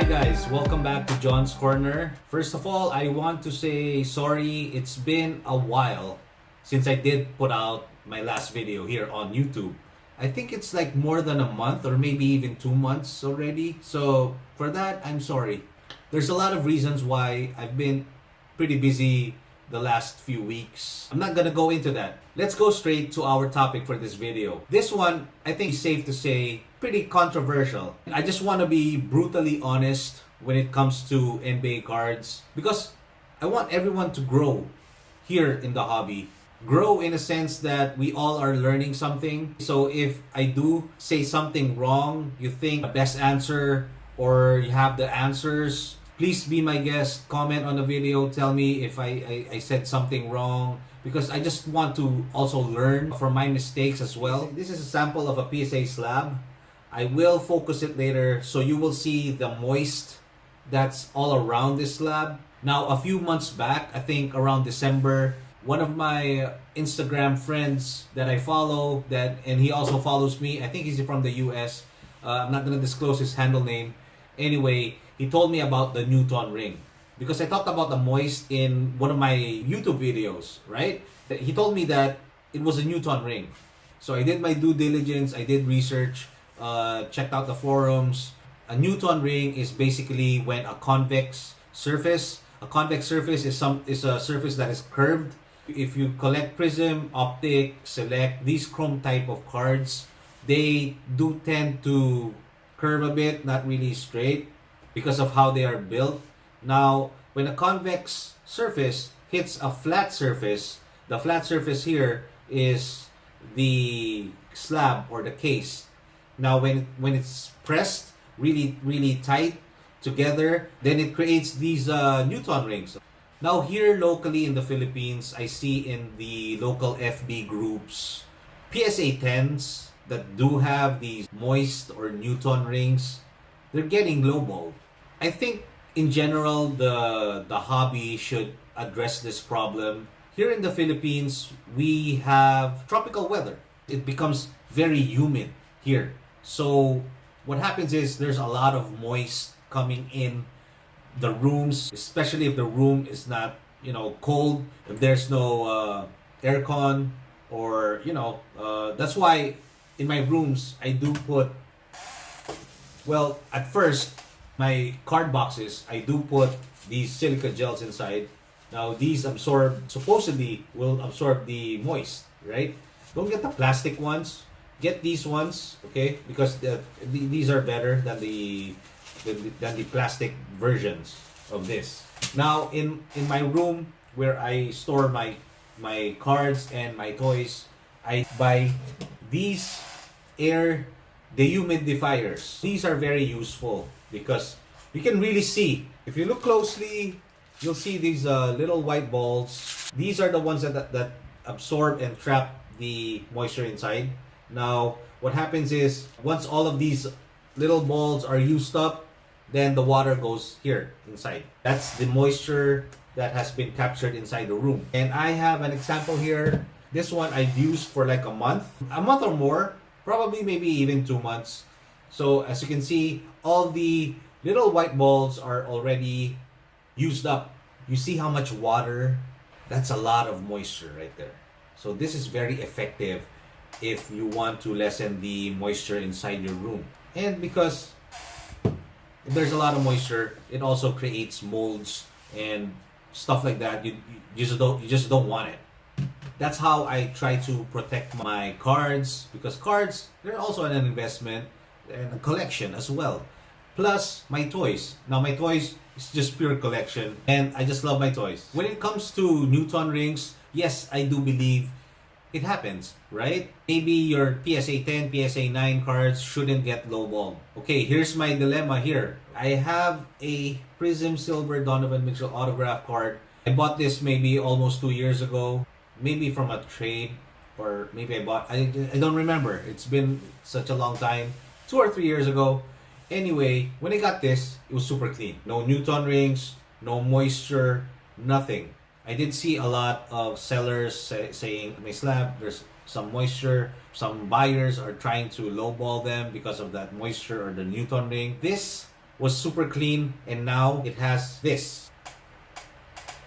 Hi guys, welcome back to John's Corner. First of all, I want to say sorry. It's been a while since I did put out my last video here on YouTube. I think it's like more than a month or maybe even 2 months already. So for that, I'm sorry. There's a lot of reasons why I've been pretty busy the last few weeks. I'm not gonna go into that. Let's go straight to our topic for this video. This one, I think is safe to say, pretty controversial. I just want to be brutally honest when it comes to NBA cards because I want everyone to grow here in the hobby. Grow in a sense that we all are learning something. So if I do say something wrong, you think the best answer or you have the answers, please be my guest. Comment on the video. Tell me if I said something wrong because I just want to also learn from my mistakes as well. This is a sample of a PSA slab. I will focus it later so you will see the moist that's all around this slab. Now, a few months back, I think around December, one of my Instagram friends that I follow, and he also follows me, I think he's from the US. I'm not going to disclose his handle name. Anyway, he told me about the Newton ring because I talked about the moist in one of my YouTube videos, right? He told me that it was a Newton ring. So I did my due diligence, I did research, checked out the forums. A Newton ring is basically when a convex surface is a surface that is curved. If you collect prism, optic, select these chrome type of cards, they do tend to curve a bit, not really straight because of how they are built. Now, when a convex surface hits a flat surface, the flat surface here is the slab or the case. Now, when it's pressed really tight together, then it creates these Newton rings. Now, here locally in the Philippines, I see in the local FB groups PSA 10s that do have these moist or Newton rings. They're getting lowballed. I think in general the hobby should address this problem. Here in the Philippines, we have tropical weather. It becomes very humid here. So what happens is there's a lot of moist coming in the rooms, especially if the room is not, cold, if there's no aircon or, that's why in my rooms I do put, well, at first, my card boxes, I do put these silica gels inside. Now, these supposedly will absorb the moist, right? Don't get the plastic ones. Get these ones, okay? Because these are better than the plastic versions of this. Now, in my room where I store my cards and my toys, I buy these air dehumidifiers. These are very useful because you can really see. If you look closely, you'll see these little white balls. These are the ones that absorb and trap the moisture inside. Now, what happens is, once all of these little balls are used up, then the water goes here inside. That's the moisture that has been captured inside the room. And I have an example here. This one I've used for like a month or more, probably maybe even 2 months. So as you can see, all the little white balls are already used up. You see how much water? That's a lot of moisture right there. So this is very effective if you want to lessen the moisture inside your room. And because if there's a lot of moisture, it also creates molds and stuff like that. You just don't want it. That's how I try to protect my cards, because cards, they're also an investment and a collection as well. Plus my toys. Now my toys is just pure collection and I just love my toys. When it comes to Newton rings, yes, I do believe it happens, right? Maybe your PSA 10, PSA 9 cards shouldn't get lowballed. Okay, here's my dilemma here. I have a Prism Silver Donovan Mitchell autograph card. I bought this maybe almost 2 years ago. Maybe from a trade, or maybe I don't remember. It's been such a long time. 2 or 3 years ago. Anyway, when I got this, it was super clean. No Newton rings, no moisture, nothing. I did see a lot of sellers saying, my slab, there's some moisture. Some buyers are trying to lowball them because of that moisture or the Newton ring. This was super clean, and now it has this.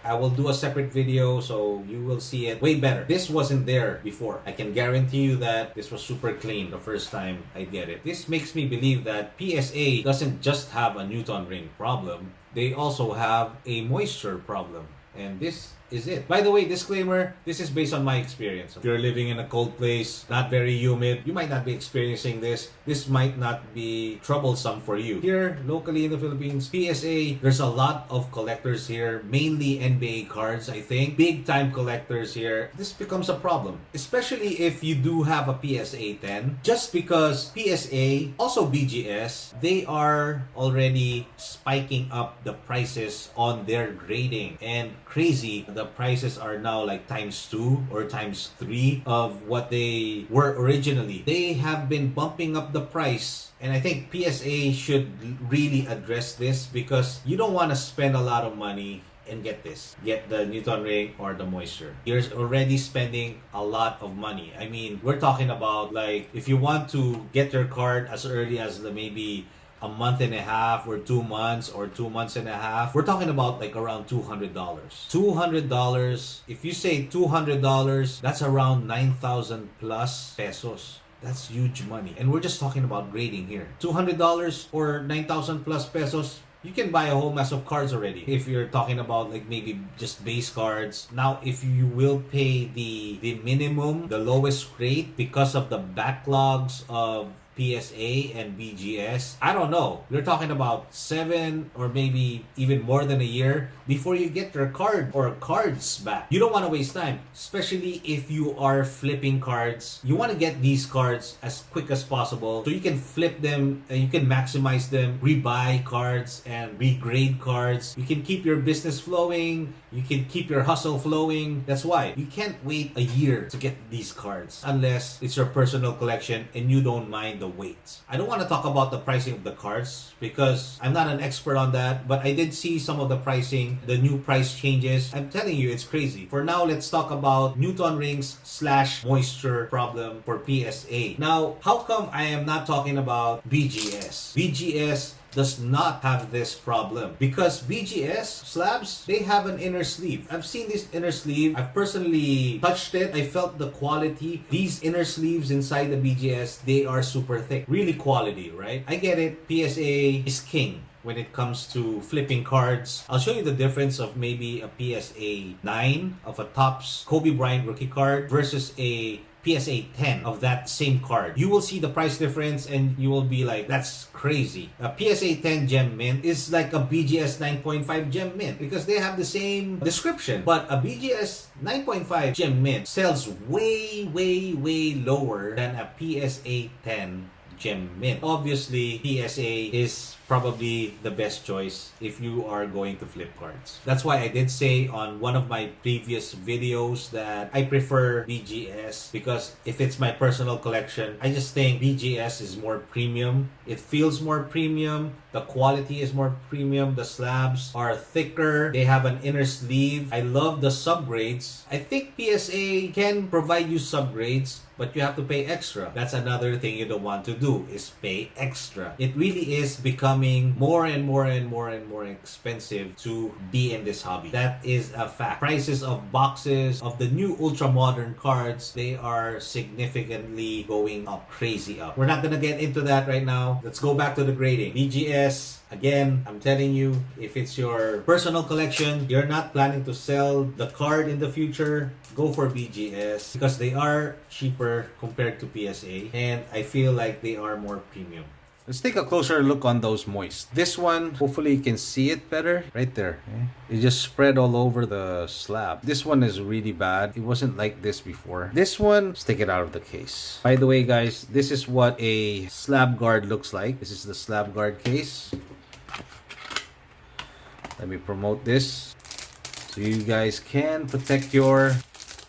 I will do a separate video so you will see it way better. This wasn't there before. I can guarantee you that this was super clean the first time I did it. This makes me believe that PSA doesn't just have a Newton ring problem. They also have a moisture problem. And this is it. By the way, disclaimer, this is based on my experience. If you're living in a cold place, not very humid, you might not be experiencing this. This might not be troublesome for you. Here, locally in the Philippines, PSA, there's a lot of collectors here, mainly NBA cards, I think. Big time collectors here. This becomes a problem, especially if you do have a PSA 10. Just because PSA, also BGS, they are already spiking up the prices on their grading. And crazy, the prices are now like ×2 or ×3 of what they were originally. They have been bumping up the price, and I think PSA should really address this, because you don't want to spend a lot of money and get the Newton ring or the moisture. You're already spending a lot of money. I mean, we're talking about, like, if you want to get your card as early as maybe a month and a half or 2 months or 2 months and a half, we're talking about like around $200. $200, if you say $200, that's around 9,000 plus pesos. That's huge money. And we're just talking about grading here. $200 or 9,000 plus pesos, you can buy a whole mess of cards already. If you're talking about like maybe just base cards. Now, if you will pay the minimum, the lowest rate, because of the backlogs of PSA and BGS, I don't know. You're talking about 7 or maybe even more than a year before you get your card or cards back. You don't want to waste time, especially if you are flipping cards. You want to get these cards as quick as possible so you can flip them and you can maximize them, rebuy cards and regrade cards. You can keep your business flowing. You can keep your hustle flowing. That's why you can't wait a year to get these cards unless it's your personal collection and you don't mind the wait. I don't want to talk about the pricing of the cards because I'm not an expert on that, but I did see some of the pricing, the new price changes. I'm telling you, it's crazy. For now, let's talk about Newton rings / moisture problem for PSA. Now, how come I am not talking about BGS? BGS does not have this problem because BGS slabs, they have an inner sleeve. I've seen this inner sleeve. I've personally touched it. I felt the quality. These inner sleeves inside the BGS, they are super thick. Really quality, right? I get it. PSA is king when it comes to flipping cards. I'll show you the difference of maybe a PSA 9 of a Topps Kobe Bryant rookie card versus a PSA 10 of that same card. You will see the price difference and you will be like, that's crazy. A PSA 10 gem mint is like a BGS 9.5 gem mint because they have the same description. But a BGS 9.5 gem mint sells way, way, way lower than a PSA 10 gem mint. Obviously, PSA is probably the best choice if you are going to flip cards. That's why I did say on one of my previous videos that I prefer BGS because if it's my personal collection, I just think BGS is more premium. It feels more premium. The quality is more premium. The slabs are thicker. They have an inner sleeve. I love the subgrades. I think PSA can provide you subgrades, but you have to pay extra. That's another thing you don't want to do, is pay extra. It really is becoming more and more and more and more expensive to be in this hobby. That is a fact. Prices of boxes of the new ultra modern cards, they are significantly going up, crazy up. We're not gonna get into that right now. Let's go back to the grading. BGS, again, I'm telling you, if it's your personal collection, you're not planning to sell the card in the future, go for BGS because they are cheaper compared to PSA and I feel like they are more premium. Let's take a closer look on those moist. This one, hopefully you can see it better. Right there. It just spread all over the slab. This one is really bad. It wasn't like this before. This one, let's take it out of the case. By the way, guys, this is what a slab guard looks like. This is the slab guard case. Let me promote this so you guys can protect your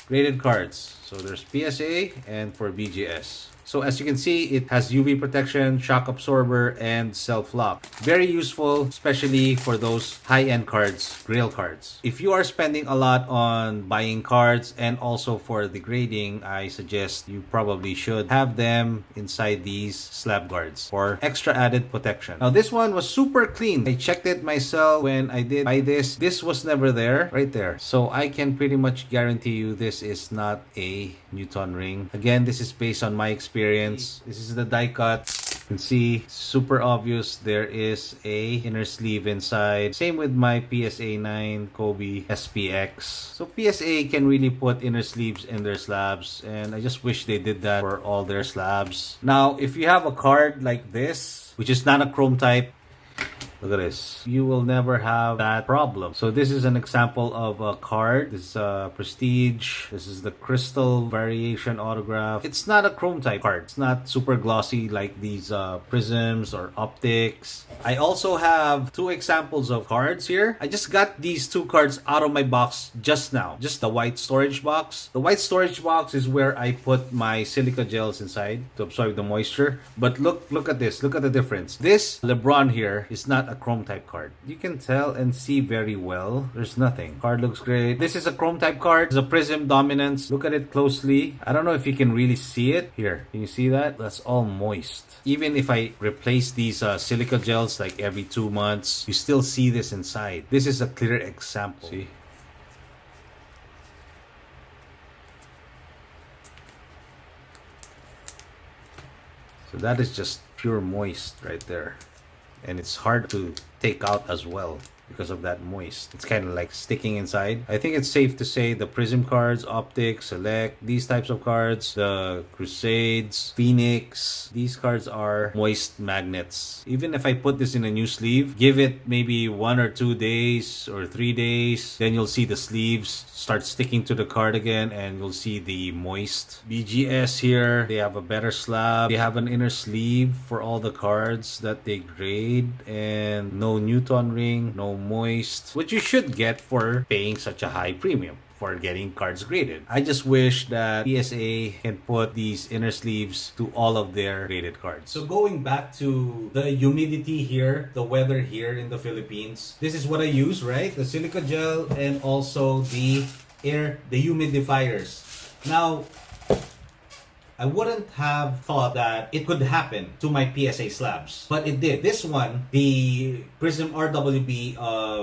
graded cards. So there's PSA and for BGS. So as you can see, it has UV protection, shock absorber, and self-lock. Very useful, especially for those high-end cards, grail cards. If you are spending a lot on buying cards and also for the grading, I suggest you probably should have them inside these slab guards for extra added protection. Now this one was super clean. I checked it myself when I did buy this. This was never there, right there. So I can pretty much guarantee you this is not a Newton ring. Again, this is based on my experience. This is the die cut. You can see, super obvious, there is a inner sleeve inside. Same with my PSA 9 Kobe SPX. So PSA can really put inner sleeves in their slabs, and I just wish they did that for all their slabs. Now, if you have a card like this, which is not a chrome type, look at this. You will never have that problem. So this is an example of a card. This is a Prestige. This is the Crystal Variation Autograph. It's not a chrome type card. It's not super glossy like these Prisms or Optics. I also have two examples of cards here. I just got these two cards out of my box just now. Just the white storage box. The white storage box is where I put my silica gels inside to absorb the moisture. But look at this. Look at the difference. This LeBron here is not a chrome type card. You can tell and see very well. There's nothing. Card looks great. This is a chrome type card. It's a Prism Dominance. Look at it closely. I don't know if you can really see it. Here, can you see that? That's all moist. Even if I replace these silica gels like every 2 months, you still see this inside. This is a clear example. See? So that is just pure moist right there. And it's hard to take out as well because of that moist. It's kind of like sticking inside. I think it's safe to say the Prism cards, Optics, Select, these types of cards, the Crusades, Phoenix, these cards are moist magnets. Even if I put this in a new sleeve, give it maybe 1 or 2 days or 3 days, then you'll see the sleeves start sticking to the card again and you'll see the moist. BGS here, they have a better slab. They have an inner sleeve for all the cards that they grade, and no Newton ring, no moist, which you should get for paying such a high premium for getting cards graded. I just wish that PSA can put these inner sleeves to all of their graded cards. So going back to the humidity here, the weather here in the Philippines, this is what I use, right? The silica gel and also the humidifiers. Now, I wouldn't have thought that it could happen to my PSA slabs, but it did. This one, the Prism RWB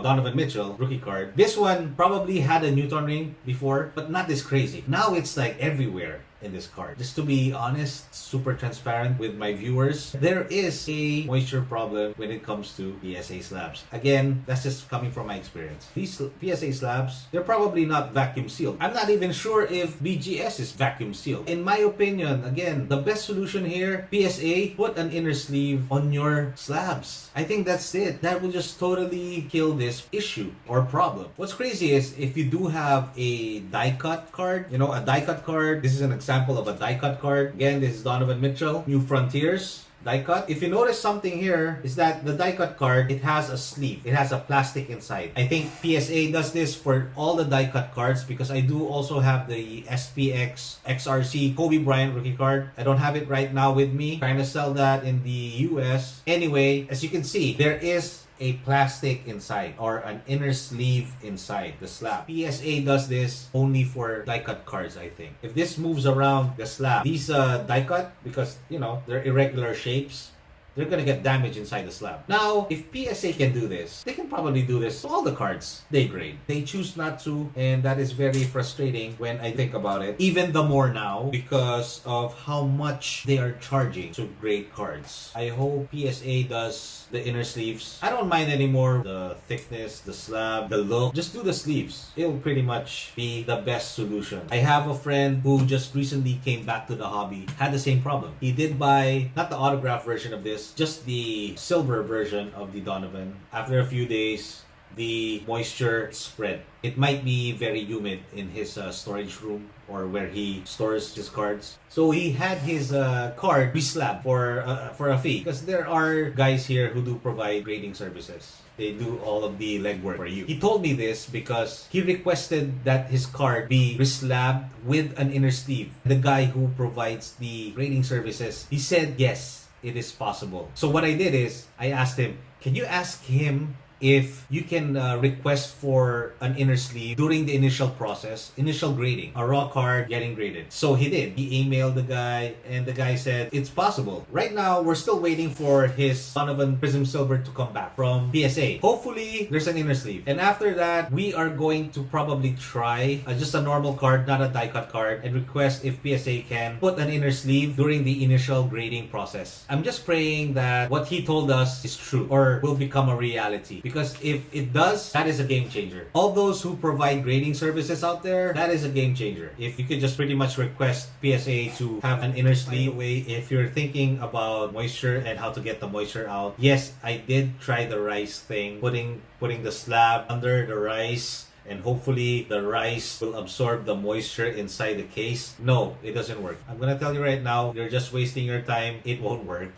Donovan Mitchell rookie card, this one probably had a Newton ring before, but not this crazy. Now it's like everywhere in this card. Just to be honest, super transparent with my viewers, there is a moisture problem when it comes to PSA slabs. Again, that's just coming from my experience. These PSA slabs, they're probably not vacuum sealed. I'm not even sure if BGS is vacuum sealed. In my opinion, again, the best solution here, PSA, put an inner sleeve on your slabs. I think that's it. That will just totally kill this issue or problem. What's crazy is if you do have a die cut card, you know, a die cut card, this is an example of a die cut card. Again, this is Donovan Mitchell, New Frontiers die cut. If you notice something here is that the die cut card, it has a sleeve. It has a plastic inside. I think PSA does this for all the die cut cards because I do also have the SPX XRC Kobe Bryant rookie card. I don't have it right now with me. Trying to sell that in the US. Anyway, as you can see, there is a plastic inside or an inner sleeve inside the slab. PSA does this only for die cut cards, I think. If this moves around the slab, these die cut, because you know they're irregular shapes, they're gonna get damaged inside the slab. Now, if PSA can do this, they can probably do this to all the cards they grade. They choose not to, and that is very frustrating when I think about it. Even the more now because of how much they are charging to grade cards. I hope PSA does the inner sleeves. I don't mind anymore the thickness, the slab, the look. Just do the sleeves. It'll pretty much be the best solution. I have a friend who just recently came back to the hobby, had the same problem. He did buy, not the autograph version of this, just the silver version of the Donovan. After a few days, the moisture spread. It might be very humid in his storage room or where he stores his cards. So he had his card reslab for a fee, because there are guys here who do provide grading services. They do all of the legwork for you. He told me this because he requested that his card be reslabbed with an inner sleeve. The guy who provides the grading services, he said yes, it is possible. So what I did is I asked him, can you ask him if you can request for an inner sleeve during the initial process, initial grading, a raw card getting graded. So he did. He emailed the guy, and the guy said it's possible. Right now, we're still waiting for his Donovan Prism Silver to come back from PSA. Hopefully, there's an inner sleeve. And after that, we are going to probably try just a normal card, not a die cut card, and request if PSA can put an inner sleeve during the initial grading process. I'm just praying that what he told us is true or will become a reality. Because if it does, that is a game changer. All those who provide grading services out there, that is a game changer. If you could just pretty much request PSA to have an inner sleeve. By the way, if you're thinking about moisture and how to get the moisture out, yes, I did try the rice thing, putting the slab under the rice, and hopefully the rice will absorb the moisture inside the case. No, it doesn't work. I'm gonna tell you right now, you're just wasting your time. It won't work.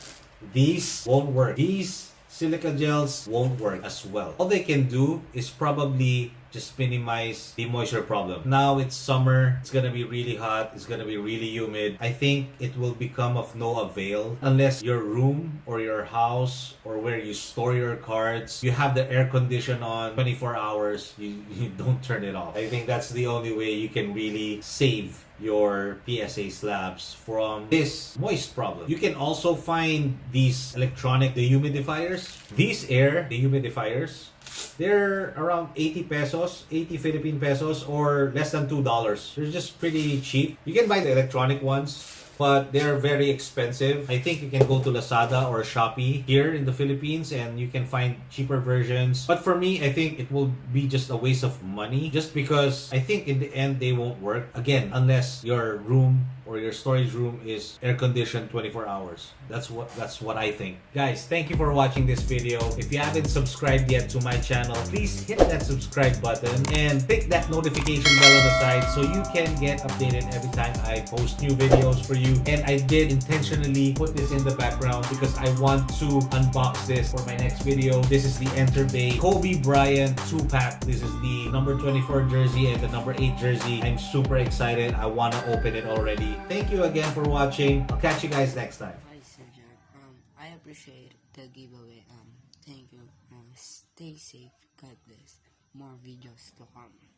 These won't work. These silica gels won't work as well. All they can do is probably just minimize the moisture problem. Now it's summer, it's gonna be really hot, it's gonna be really humid. I think it will become of no avail unless your room or your house or where you store your cards, you have the air condition on 24 hours, you don't turn it off. I think that's the only way you can really save your PSA slabs from this moist problem. You can also find these electronic dehumidifiers. These air dehumidifiers, they're around 80 pesos, 80 Philippine pesos, or less than $2. They're just pretty cheap. You can buy the electronic ones, but they're very expensive. I think you can go to Lazada or Shopee here in the Philippines and you can find cheaper versions. But for me, I think it will be just a waste of money, just because I think in the end they won't work. Again, unless your room or your storage room is air conditioned 24 hours. That's what I think. Guys, thank you for watching this video. If you haven't subscribed yet to my channel, please hit that subscribe button and click that notification bell on the side so you can get updated every time I post new videos for you. And I did intentionally put this in the background because I want to unbox this for my next video. This is the Enter Bay Kobe Bryant 2-pack. This is the number 24 jersey and the number 8 jersey. I'm super excited. I want to open it already. Thank you again for watching. I'll catch you guys next time. Hi, Sir John. I appreciate the giveaway. Thank you. Stay safe. God bless. More videos to come.